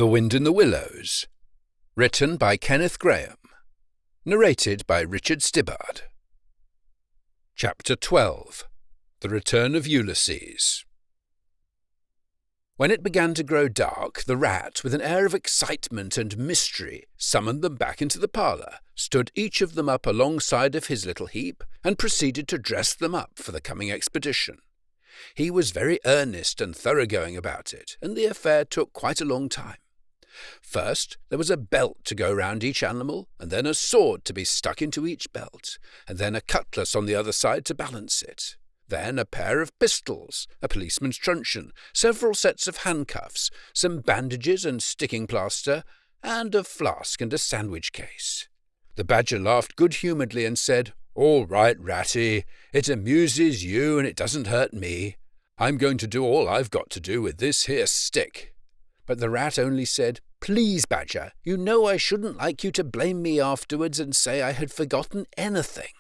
The Wind in the Willows. Written by Kenneth Grahame. Narrated by Stibbard. Chapter 12. The Return of Ulysses. When it began to grow dark, the rat, with an air of excitement and mystery, summoned them back into the parlour, stood each of them up alongside of his little heap, and proceeded to dress them up for the coming expedition. He was very earnest and thoroughgoing about it, and the affair took quite a long time. First, there was a belt to go round each animal, and then a sword to be stuck into each belt, and then a cutlass on the other side to balance it. Then a pair of pistols, a policeman's truncheon, several sets of handcuffs, some bandages and sticking plaster, and a flask and a sandwich case. The badger laughed good-humouredly and said, "All right, Ratty, it amuses you and it doesn't hurt me. I'm going to do all I've got to do with this here stick." But the rat only said, "Please, Badger, you know I shouldn't like you to blame me afterwards and say I had forgotten anything."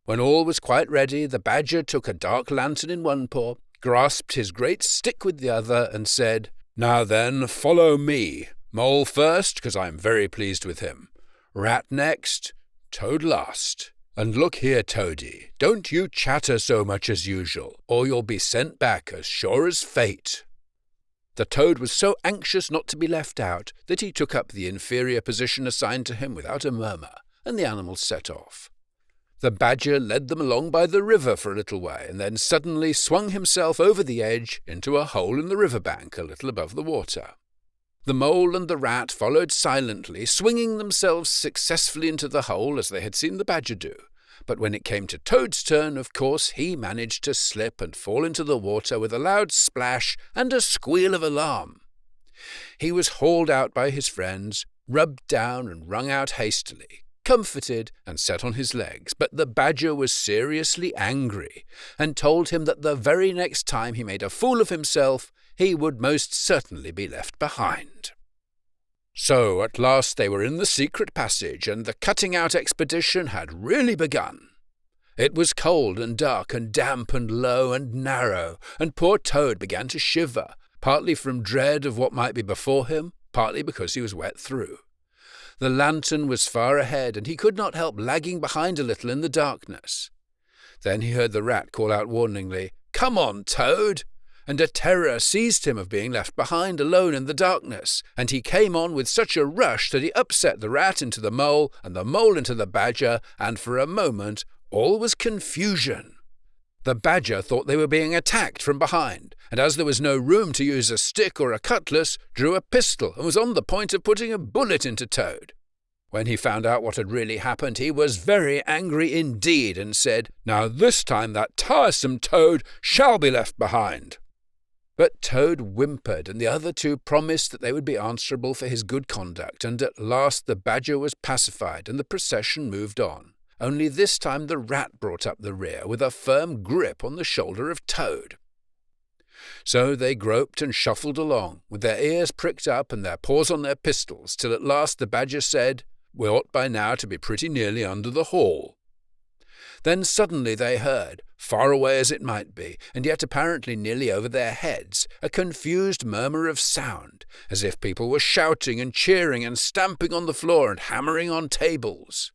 When all was quite ready, the badger took a dark lantern in one paw, grasped his great stick with the other, and said, "Now then, follow me. Mole first, because I'm very pleased with him. Rat next, Toad last. And look here, Toady, don't you chatter so much as usual, or you'll be sent back as sure as fate." The toad was so anxious not to be left out that he took up the inferior position assigned to him without a murmur, and the animals set off. The badger led them along by the river for a little way, and then suddenly swung himself over the edge into a hole in the river bank a little above the water. The mole and the rat followed silently, swinging themselves successfully into the hole as they had seen the badger do. But when it came to Toad's turn, of course, he managed to slip and fall into the water with a loud splash and a squeal of alarm. He was hauled out by his friends, rubbed down and wrung out hastily, comforted and set on his legs, but the badger was seriously angry, and told him that the very next time he made a fool of himself, he would most certainly be left behind. So at last they were in the secret passage, and the cutting-out expedition had really begun. It was cold and dark and damp and low and narrow, and poor Toad began to shiver, partly from dread of what might be before him, partly because he was wet through. The lantern was far ahead, and he could not help lagging behind a little in the darkness. Then he heard the rat call out warningly, "Come on, Toad!" And a terror seized him of being left behind alone in the darkness, and he came on with such a rush that he upset the rat into the mole, and the mole into the badger, and for a moment all was confusion. The badger thought they were being attacked from behind, and as there was no room to use a stick or a cutlass, drew a pistol and was on the point of putting a bullet into Toad. When he found out what had really happened, he was very angry indeed, and said, "Now this time that tiresome Toad shall be left behind." But Toad whimpered, and the other two promised that they would be answerable for his good conduct, and at last the badger was pacified, and the procession moved on. Only this time the rat brought up the rear, with a firm grip on the shoulder of Toad. So they groped and shuffled along, with their ears pricked up and their paws on their pistols, till at last the badger said, "We ought by now to be pretty nearly under the hall." Then suddenly they heard, far away as it might be, and yet apparently nearly over their heads, a confused murmur of sound, as if people were shouting and cheering and stamping on the floor and hammering on tables.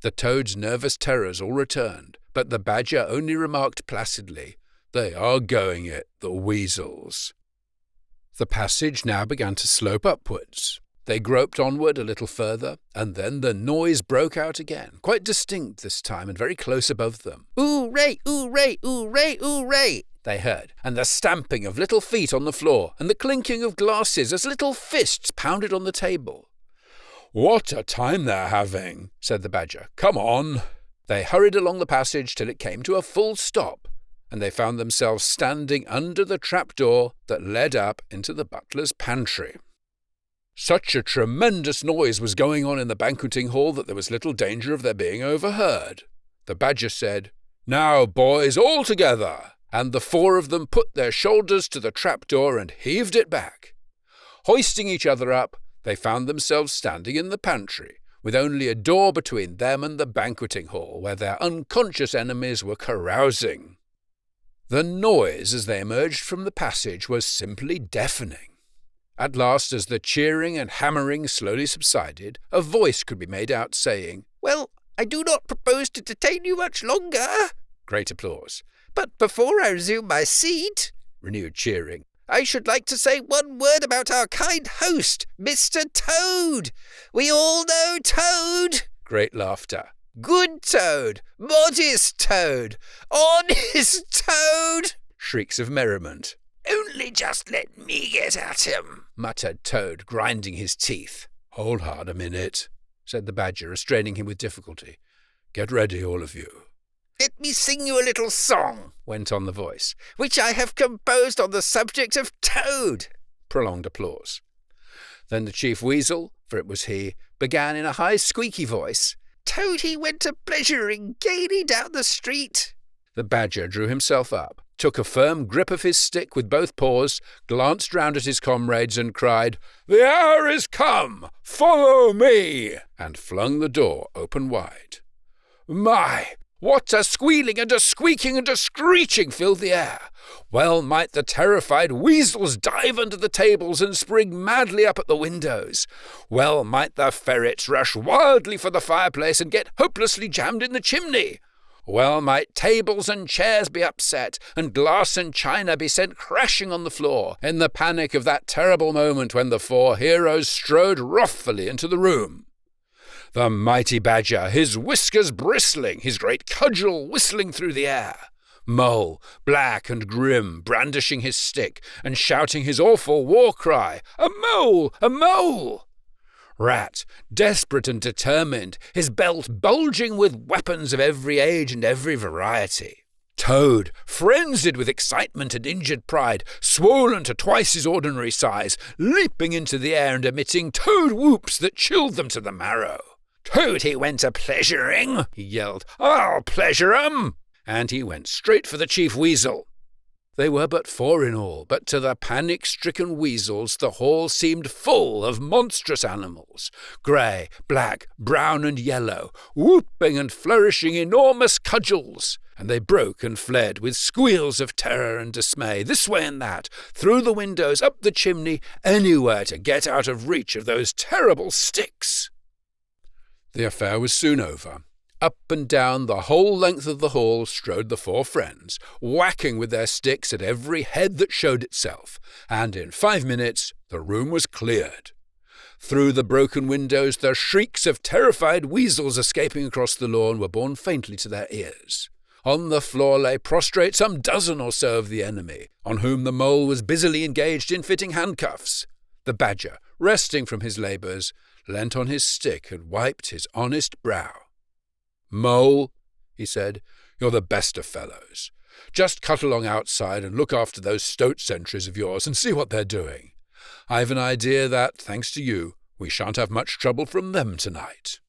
The toad's nervous terrors all returned, but the badger only remarked placidly, "They are going it, the weasels." The passage now began to slope upwards. They groped onward a little further, and then the noise broke out again, quite distinct this time and very close above them. "Ooray, ooray, ooray, ooray!" they heard, and the stamping of little feet on the floor, and the clinking of glasses as little fists pounded on the table. "What a time they're having," said the badger. "Come on." They hurried along the passage till it came to a full stop, and they found themselves standing under the trapdoor that led up into the butler's pantry. Such a tremendous noise was going on in the banqueting hall that there was little danger of their being overheard. The badger said, "Now, boys, all together," and the four of them put their shoulders to the trapdoor and heaved it back. Hoisting each other up, they found themselves standing in the pantry, with only a door between them and the banqueting hall, where their unconscious enemies were carousing. The noise as they emerged from the passage was simply deafening. At last, as the cheering and hammering slowly subsided, a voice could be made out saying, "Well, I do not propose to detain you much longer." Great applause. "But before I resume my seat," renewed cheering, "I should like to say one word about our kind host, Mr. Toad. We all know Toad." Great laughter. "Good Toad, modest Toad, honest Toad." Shrieks of merriment. "Only just let me get at him," muttered Toad, grinding his teeth. Hold hard a minute, said the Badger, restraining him with difficulty. Get ready, all of you. "Let me sing you a little song," went on the voice, "which I have composed on the subject of Toad." Prolonged applause. Then the Chief Weasel, for it was he, began in a high squeaky voice, "Toad he went a-pleasuring gaily down the street." The Badger drew himself up, took a firm grip of his stick with both paws, glanced round at his comrades and cried, "The hour is come! Follow me!" and flung the door open wide. My, what a squealing and a squeaking and a screeching filled the air! Well might the terrified weasels dive under the tables and spring madly up at the windows. Well might the ferrets rush wildly for the fireplace and get hopelessly jammed in the chimney. Well might tables and chairs be upset, and glass and china be sent crashing on the floor, in the panic of that terrible moment when the four heroes strode wrathfully into the room. The mighty Badger, his whiskers bristling, his great cudgel whistling through the air. Mole, black and grim, brandishing his stick and shouting his awful war cry, "A mole! A mole!" Rat, desperate and determined, his belt bulging with weapons of every age and every variety. Toad, frenzied with excitement and injured pride, swollen to twice his ordinary size, leaping into the air and emitting toad whoops that chilled them to the marrow. "Toad he went a-pleasuring," he yelled. "I'll pleasure 'em!" And he went straight for the Chief Weasel. They were but four in all, but to the panic-stricken weasels the hall seemed full of monstrous animals, grey, black, brown and yellow, whooping and flourishing enormous cudgels, and they broke and fled with squeals of terror and dismay, this way and that, through the windows, up the chimney, anywhere to get out of reach of those terrible sticks. The affair was soon over. Up and down the whole length of the hall strode the four friends, whacking with their sticks at every head that showed itself, and in 5 minutes the room was cleared. Through the broken windows the shrieks of terrified weasels escaping across the lawn were borne faintly to their ears. On the floor lay prostrate some dozen or so of the enemy, on whom the Mole was busily engaged in fitting handcuffs. The Badger, resting from his labours, leant on his stick and wiped his honest brow. "Mole," he said, "you're the best of fellows. Just cut along outside and look after those stoat sentries of yours and see what they're doing. I've an idea that, thanks to you, we shan't have much trouble from them tonight."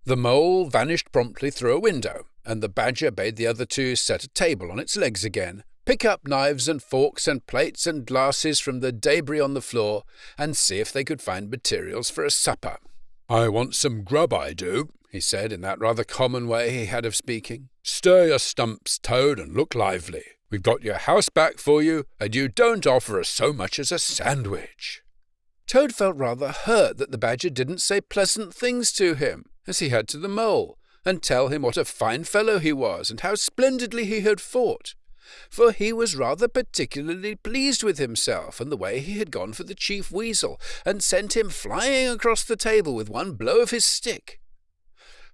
The Mole vanished promptly through a window, and the Badger bade the other two set a table on its legs again, pick up knives and forks and plates and glasses from the debris on the floor, and see if they could find materials for a supper. "I want some grub, I do," he said in that rather common way he had of speaking. "Stir your stumps, Toad, and look lively. We've got your house back for you, and you don't offer us so much as a sandwich." Toad felt rather hurt that the Badger didn't say pleasant things to him, as he had to the Mole, and tell him what a fine fellow he was and how splendidly he had fought. For he was rather particularly pleased with himself and the way he had gone for the Chief Weasel, and sent him flying across the table with one blow of his stick.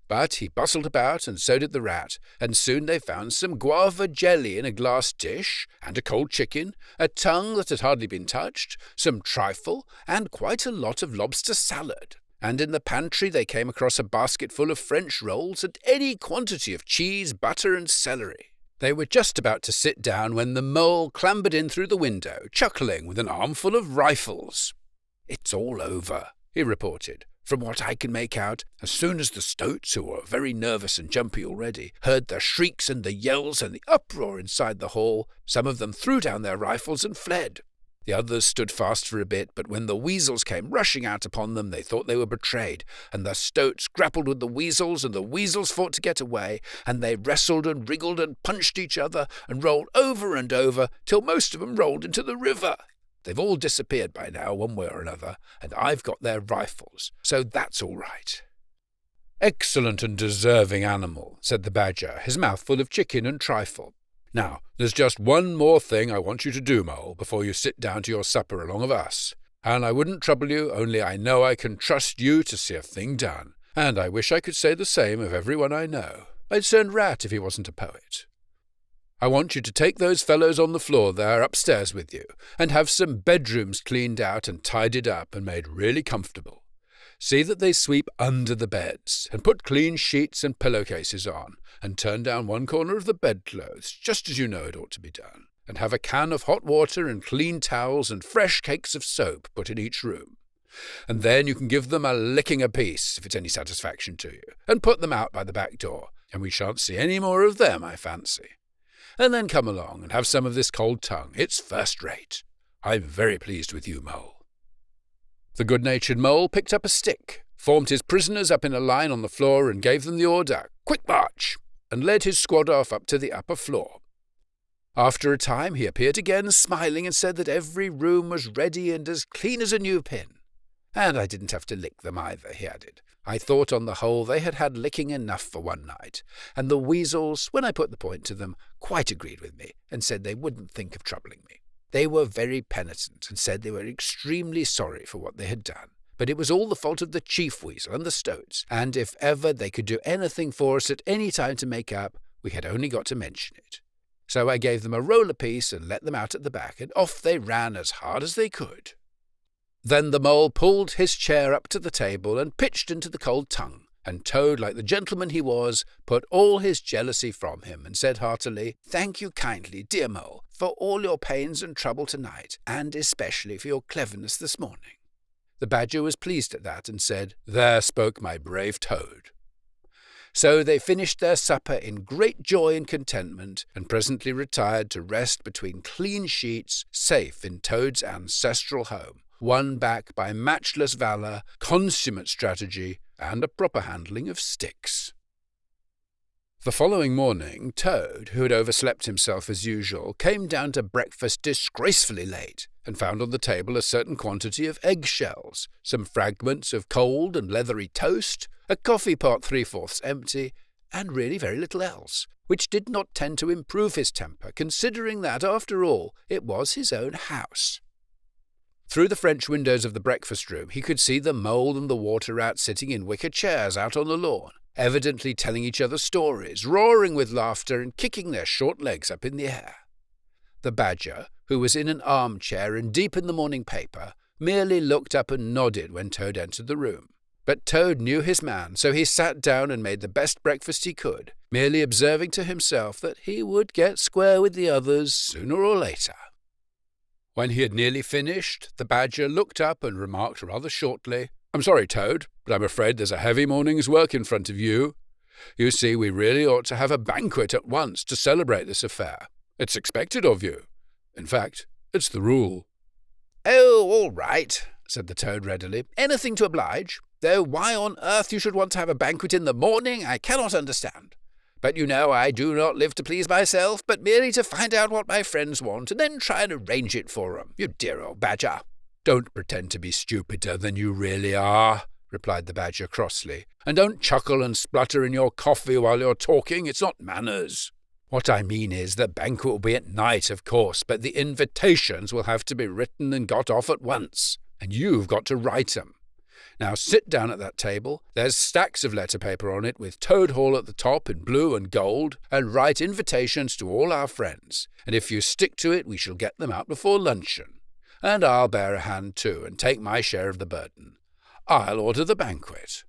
But he bustled about, and so did the Rat, and soon they found some guava jelly in a glass dish, and a cold chicken, a tongue that had hardly been touched, some trifle, and quite a lot of lobster salad. And in the pantry they came across a basket full of French rolls and any quantity of cheese, butter, and celery. They were just about to sit down when the Mole clambered in through the window, chuckling with an armful of rifles. "It's all over," he reported. "From what I can make out, as soon as the stoats, who were very nervous and jumpy already, heard the shrieks and the yells and the uproar inside the hall, some of them threw down their rifles and fled. The others stood fast for a bit, but when the weasels came rushing out upon them, they thought they were betrayed, and the stoats grappled with the weasels, and the weasels fought to get away, and they wrestled and wriggled and punched each other, and rolled over and over, till most of them rolled into the river. They've all disappeared by now, one way or another, and I've got their rifles, so that's all right." "Excellent and deserving animal," said the Badger, his mouth full of chicken and trifle. "Now, there's just one more thing I want you to do, Mole, before you sit down to your supper along of us. And I wouldn't trouble you, only I know I can trust you to see a thing done. And I wish I could say the same of everyone I know. I'd send Rat if he wasn't a poet. I want you to take those fellows on the floor there upstairs with you, and have some bedrooms cleaned out and tidied up and made really comfortable. See that they sweep under the beds, and put clean sheets and pillowcases on, and turn down one corner of the bedclothes, just as you know it ought to be done, and have a can of hot water and clean towels and fresh cakes of soap put in each room. And then you can give them a licking apiece, if it's any satisfaction to you, and put them out by the back door, and we shan't see any more of them, I fancy. And then come along and have some of this cold tongue. It's first rate. I'm very pleased with you, Mole." The good-natured Mole picked up a stick, formed his prisoners up in a line on the floor and gave them the order, "Quick march!" and led his squad off up to the upper floor. After a time he appeared again, smiling, and said that every room was ready and as clean as a new pin. And I didn't have to lick them either, he added. I thought on the whole they had had licking enough for one night, and the weasels, when I put the point to them, quite agreed with me, and said they wouldn't think of troubling me. They were very penitent, and said they were extremely sorry for what they had done, but it was all the fault of the chief weasel and the stoats, and if ever they could do anything for us at any time to make up, we had only got to mention it. So I gave them a roll apiece and let them out at the back, and off they ran as hard as they could. Then the Mole pulled his chair up to the table and pitched into the cold tongue, and Toad, like the gentleman he was, put all his jealousy from him and said heartily, "Thank you kindly, dear Mole, for all your pains and trouble tonight, and especially for your cleverness this morning." The Badger was pleased at that and said, "There spoke my brave Toad." So they finished their supper in great joy and contentment, and presently retired to rest between clean sheets, safe in Toad's ancestral home, won back by matchless valour, consummate strategy, and a proper handling of sticks. The following morning, Toad, who had overslept himself as usual, came down to breakfast disgracefully late, and found on the table a certain quantity of eggshells, some fragments of cold and leathery toast, a coffee-pot 3/4 empty, and really very little else, which did not tend to improve his temper, considering that, after all, it was his own house. Through the French windows of the breakfast-room he could see the Mole and the Water-Rat sitting in wicker chairs out on the lawn, evidently telling each other stories, roaring with laughter and kicking their short legs up in the air. The Badger, who was in an armchair and deep in the morning paper, merely looked up and nodded when Toad entered the room. But Toad knew his man, so he sat down and made the best breakfast he could, merely observing to himself that he would get square with the others sooner or later. When he had nearly finished, the Badger looked up and remarked rather shortly, "I'm sorry, Toad, but I'm afraid there's a heavy morning's work in front of you. You see, we really ought to have a banquet at once to celebrate this affair. It's expected of you. In fact, it's the rule." "Oh, all right," said the Toad readily. "Anything to oblige. Though why on earth you should want to have a banquet in the morning, I cannot understand. But you know I do not live to please myself, but merely to find out what my friends want, and then try and arrange it for 'em. You dear old Badger." "Don't pretend to be stupider than you really are," replied the Badger crossly, "and don't chuckle and splutter in your coffee while you're talking. It's not manners. What I mean is, the banquet will be at night, of course, but the invitations will have to be written and got off at once, and you've got to write 'em. Now sit down at that table. There's stacks of letter paper on it with Toad Hall at the top in blue and gold, and write invitations to all our friends, and if you stick to it we shall get them out before luncheon. And I'll bear a hand too, and take my share of the burden. I'll order the banquet."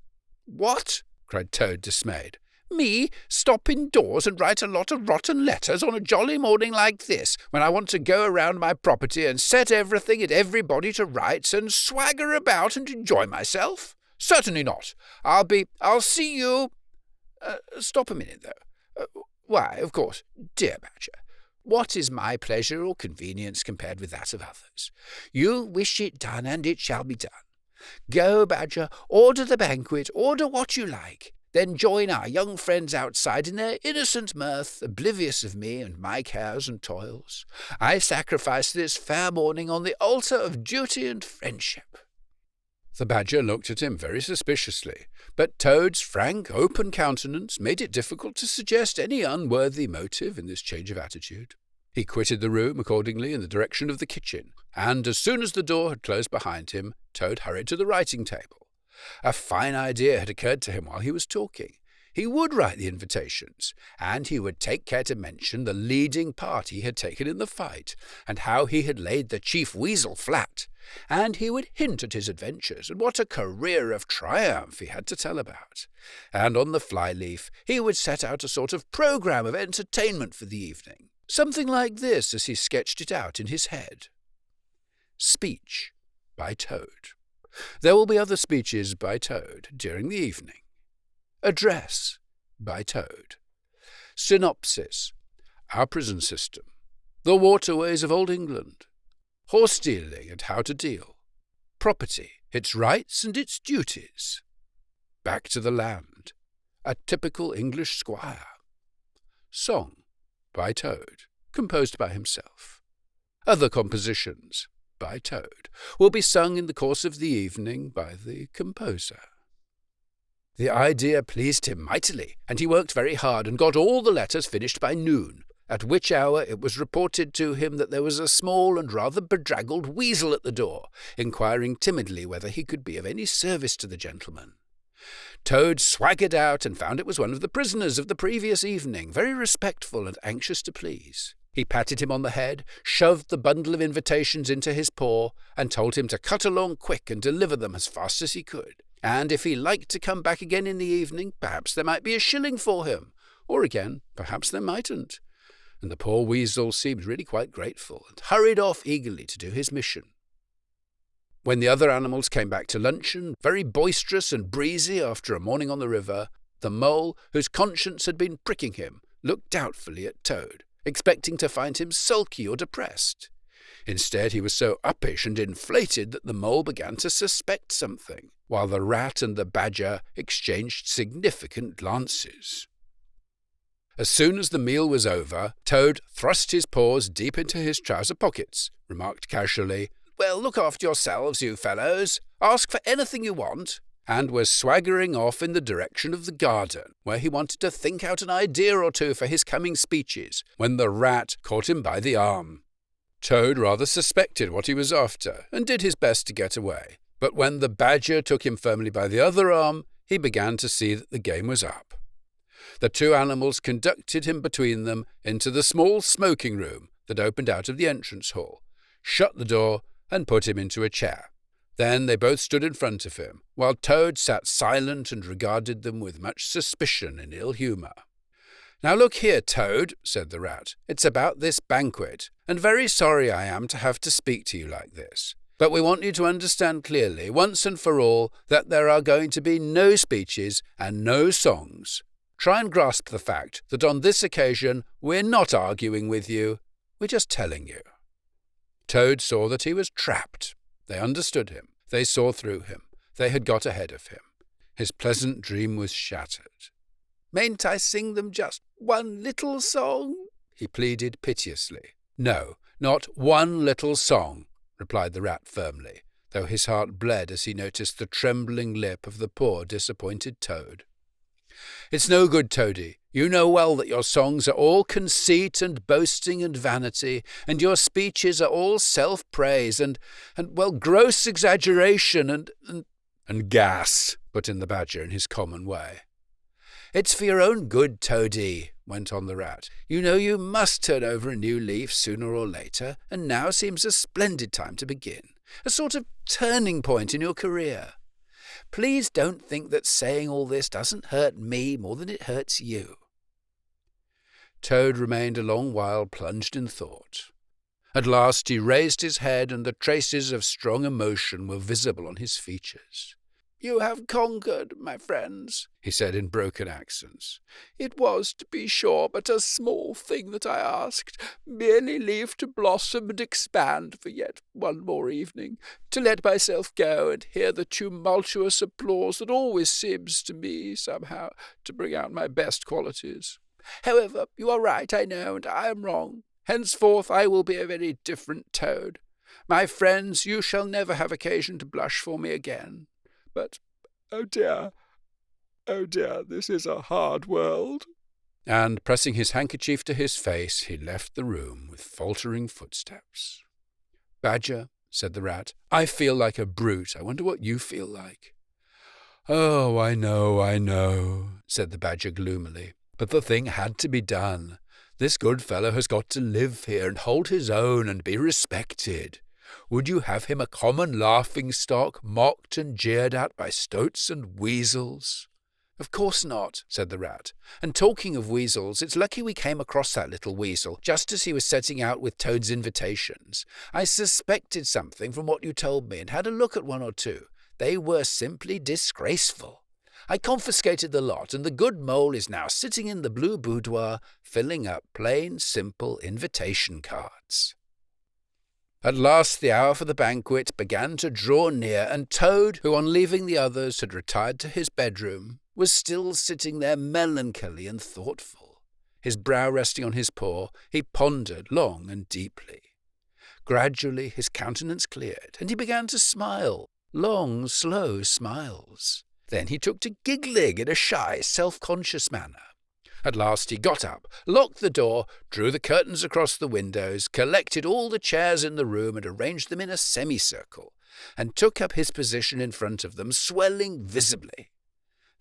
"What?" cried Toad, dismayed. "Me stop indoors and write a lot of rotten letters on a jolly morning like this, when I want to go around my property and set everything and everybody to rights and swagger about and enjoy myself? Certainly not. I'll see you— Stop a minute, though. Why, of course, dear Badger, what is my pleasure or convenience compared with that of others? You wish it done, and it shall be done. Go, Badger, order the banquet, order what you like. then join our young friends outside in their innocent mirth, oblivious of me and my cares and toils. I sacrifice this fair morning on the altar of duty and friendship." The Badger looked at him very suspiciously, but Toad's frank, open countenance made it difficult to suggest any unworthy motive in this change of attitude. He quitted the room accordingly in the direction of the kitchen, and as soon as the door had closed behind him, Toad hurried to the writing table. A fine idea had occurred to him while he was talking. He would write the invitations, and he would take care to mention the leading part he had taken in the fight, and how he had laid the chief weasel flat, and he would hint at his adventures and what a career of triumph he had to tell about. And on the fly-leaf he would set out a sort of programme of entertainment for the evening, something like this as he sketched it out in his head. Speech by Toad. There will be other speeches by Toad during the evening. Address by Toad. Synopsis. Our prison system. The waterways of Old England. Horse stealing and how to deal. Property, its rights and its duties. Back to the land. A typical English squire. Song by Toad, composed by himself. Other compositions by Toad will be sung in the course of the evening by the composer. The idea pleased him mightily, and he worked very hard and got all the letters finished by noon, at which hour it was reported to him that there was a small and rather bedraggled weasel at the door, inquiring timidly whether he could be of any service to the gentleman. Toad swaggered out and found it was one of the prisoners of the previous evening, very respectful and anxious to please. He patted him on the head, shoved the bundle of invitations into his paw, and told him to cut along quick and deliver them as fast as he could. And if he liked to come back again in the evening, perhaps there might be a shilling for him, or again, perhaps there mightn't. And the poor weasel seemed really quite grateful, and hurried off eagerly to do his mission. When the other animals came back to luncheon, very boisterous and breezy after a morning on the river, the mole, whose conscience had been pricking him, looked doubtfully at Toad, expecting to find him sulky or depressed. Instead, he was so uppish and inflated that the mole began to suspect something, while the rat and the badger exchanged significant glances. As soon as the meal was over, Toad thrust his paws deep into his trouser pockets, remarked casually, "Well, look after yourselves, you fellows. Ask for anything you want," and was swaggering off in the direction of the garden, where he wanted to think out an idea or two for his coming speeches, when the rat caught him by the arm. Toad rather suspected what he was after, and did his best to get away, but when the badger took him firmly by the other arm, he began to see that the game was up. The two animals conducted him between them into the small smoking room that opened out of the entrance hall, shut the door, and put him into a chair. Then they both stood in front of him, while Toad sat silent and regarded them with much suspicion and ill humour. "Now look here, Toad," said the rat, "it's about this banquet, and very sorry I am to have to speak to you like this. But we want you to understand clearly, once and for all, that there are going to be no speeches and no songs. Try and grasp the fact that on this occasion we're not arguing with you, we're just telling you." Toad saw that he was trapped. They understood him. They saw through him. They had got ahead of him. His pleasant dream was shattered. "Mayn't I sing them just one little song?" he pleaded piteously. "No, not one little song," replied the rat firmly, though his heart bled as he noticed the trembling lip of the poor disappointed Toad. "It's no good, Toady. You know well that your songs are all conceit and boasting and vanity, and your speeches are all self-praise and gross exaggeration and gas," put in the badger in his common way. "It's for your own good, Toady," went on the rat. "You know you must turn over a new leaf sooner or later, and now seems a splendid time to begin, a sort of turning point in your career. Please don't think that saying all this doesn't hurt me more than it hurts you." Toad remained a long while plunged in thought. At last he raised his head, and the traces of strong emotion were visible on his features. "You have conquered, my friends," he said in broken accents. "It was, to be sure, but a small thing that I asked, merely leave to blossom and expand for yet one more evening, to let myself go and hear the tumultuous applause that always seems to me, somehow, to bring out my best qualities. However, you are right, I know, and I am wrong. Henceforth I will be a very different Toad. My friends, you shall never have occasion to blush for me again. But, oh dear, this is a hard world." And, pressing his handkerchief to his face, he left the room with faltering footsteps. "Badger," said the rat, "I feel like a brute. I wonder what you feel like." "Oh, I know," said the badger gloomily. "But the thing had to be done. This good fellow has got to live here and hold his own and be respected. Would you have him a common laughing-stock, mocked and jeered at by stoats and weasels?" "Of course not," said the rat. "And talking of weasels, it's lucky we came across that little weasel, just as he was setting out with Toad's invitations. I suspected something from what you told me, and had a look at one or two. They were simply disgraceful. I confiscated the lot, and the good mole is now sitting in the blue boudoir, filling up plain, simple invitation cards." At last the hour for the banquet began to draw near, and Toad, who on leaving the others had retired to his bedroom, was still sitting there melancholy and thoughtful. His brow resting on his paw, he pondered long and deeply. Gradually his countenance cleared, and he began to smile, long, slow smiles. Then he took to giggling in a shy, self-conscious manner. At last he got up, locked the door, drew the curtains across the windows, collected all the chairs in the room and arranged them in a semicircle, and took up his position in front of them, swelling visibly.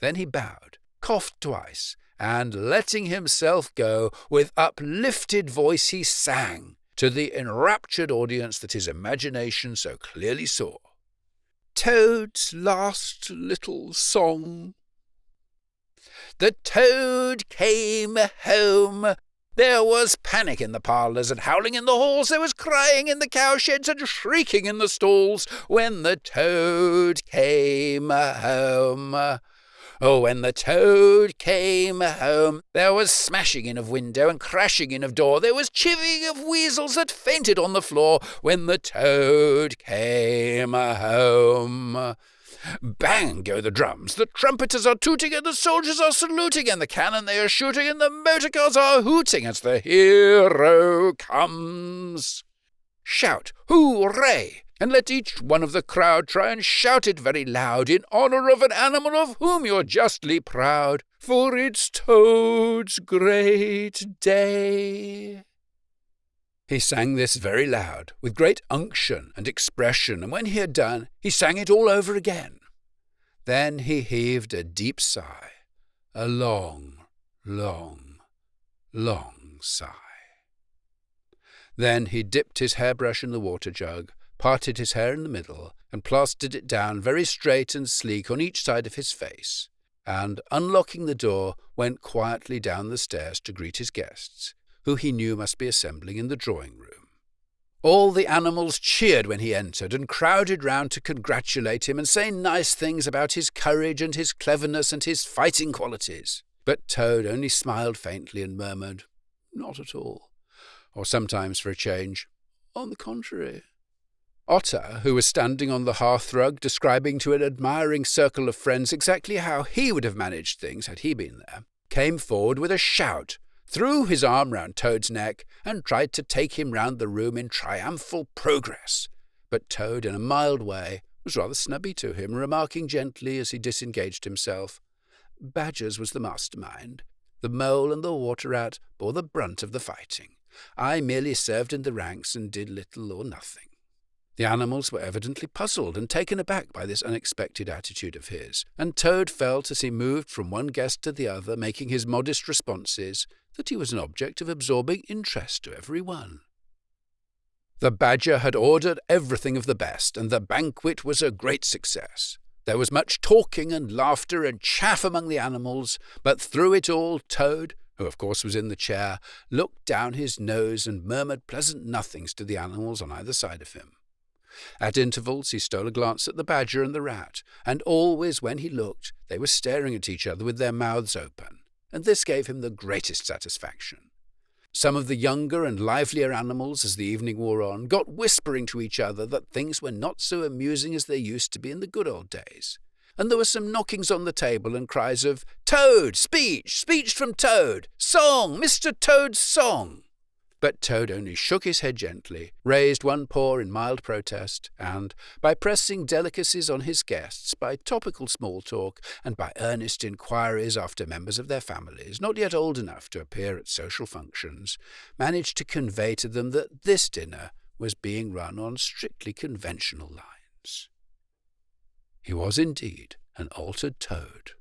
Then he bowed, coughed twice, and, letting himself go, with uplifted voice he sang, to the enraptured audience that his imagination so clearly saw, "Toad's last little song. The Toad came home. There was panic in the parlours and howling in the halls. There was crying in the cowsheds and shrieking in the stalls when the Toad came home. Oh, when the Toad came home, there was smashing in of window and crashing in of door. There was chivvying of weasels that fainted on the floor when the Toad came home. Bang go the drums, the trumpeters are tooting, and the soldiers are saluting, and the cannon they are shooting, and the motor cars are hooting as the hero comes. Shout, hooray! And let each one of the crowd try and shout it very loud, in honour of an animal of whom you're justly proud, for it's Toad's great day." He sang this very loud, with great unction and expression, and when he had done, he sang it all over again. Then he heaved a deep sigh, a long, long, long sigh. Then he dipped his hairbrush in the water jug, parted his hair in the middle, and plastered it down very straight and sleek on each side of his face, and, unlocking the door, went quietly down the stairs to greet his guests, who he knew must be assembling in the drawing-room. All the animals cheered when he entered, and crowded round to congratulate him and say nice things about his courage and his cleverness and his fighting qualities. But Toad only smiled faintly and murmured, "Not at all," or sometimes, for a change, "On the contrary." Otter, who was standing on the hearthrug, describing to an admiring circle of friends exactly how he would have managed things had he been there, came forward with a shout, threw his arm round Toad's neck, and tried to take him round the room in triumphal progress. But Toad, in a mild way, was rather snubby to him, remarking gently as he disengaged himself, "Badger's was the mastermind. The mole and the water rat bore the brunt of the fighting. I merely served in the ranks and did little or nothing." The animals were evidently puzzled and taken aback by this unexpected attitude of his, and Toad felt, as he moved from one guest to the other, making his modest responses, that he was an object of absorbing interest to every one. The Badger had ordered everything of the best, and the banquet was a great success. There was much talking and laughter and chaff among the animals, but through it all Toad, who of course was in the chair, looked down his nose and murmured pleasant nothings to the animals on either side of him. At intervals he stole a glance at the badger and the rat, and always when he looked they were staring at each other with their mouths open, and this gave him the greatest satisfaction. Some of the younger and livelier animals, as the evening wore on, got whispering to each other that things were not so amusing as they used to be in the good old days, and there were some knockings on the table and cries of, "Toad! Speech! Speech from Toad! Song! Mr. Toad's song!" But Toad only shook his head gently, raised one paw in mild protest, and, by pressing delicacies on his guests, by topical small talk, and by earnest inquiries after members of their families, not yet old enough to appear at social functions, managed to convey to them that this dinner was being run on strictly conventional lines. He was indeed an altered Toad.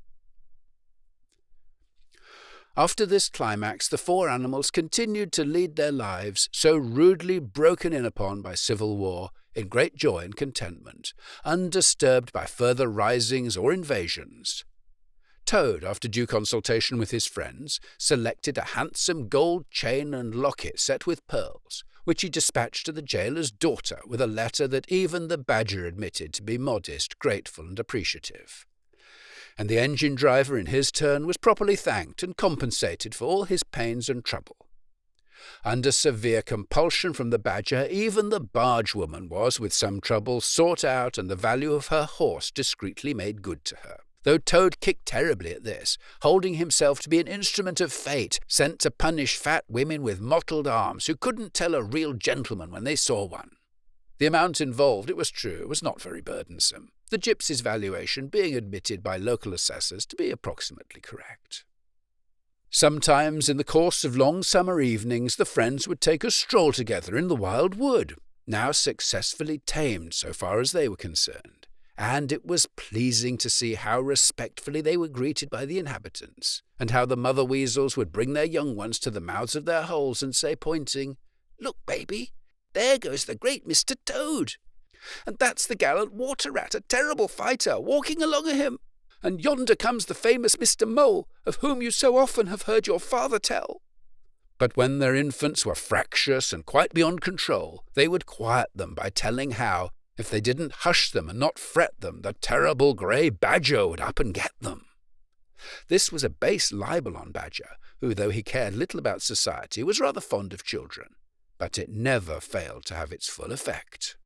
After this climax, the four animals continued to lead their lives, so rudely broken in upon by civil war, in great joy and contentment, undisturbed by further risings or invasions. Toad, after due consultation with his friends, selected a handsome gold chain and locket set with pearls, which he dispatched to the jailer's daughter with a letter that even the badger admitted to be modest, grateful, and appreciative. And the engine driver in his turn was properly thanked and compensated for all his pains and trouble. Under severe compulsion from the badger, even the bargewoman was, with some trouble, sought out and the value of her horse discreetly made good to her, though Toad kicked terribly at this, holding himself to be an instrument of fate, sent to punish fat women with mottled arms who couldn't tell a real gentleman when they saw one. The amount involved, it was true, was not very burdensome, the gypsy's valuation being admitted by local assessors to be approximately correct. Sometimes in the course of long summer evenings the friends would take a stroll together in the wild wood, now successfully tamed so far as they were concerned, and it was pleasing to see how respectfully they were greeted by the inhabitants, and how the mother weasels would bring their young ones to the mouths of their holes and say, pointing, "Look, baby, there goes the great Mr. Toad. And that's the gallant water rat, a terrible fighter, walking along a him. And yonder comes the famous Mr. Mole, of whom you so often have heard your father tell." But when their infants were fractious and quite beyond control, they would quiet them by telling how, if they didn't hush them and not fret them, the terrible grey badger would up and get them. This was a base libel on Badger, who, though he cared little about society, was rather fond of children, but it never failed to have its full effect.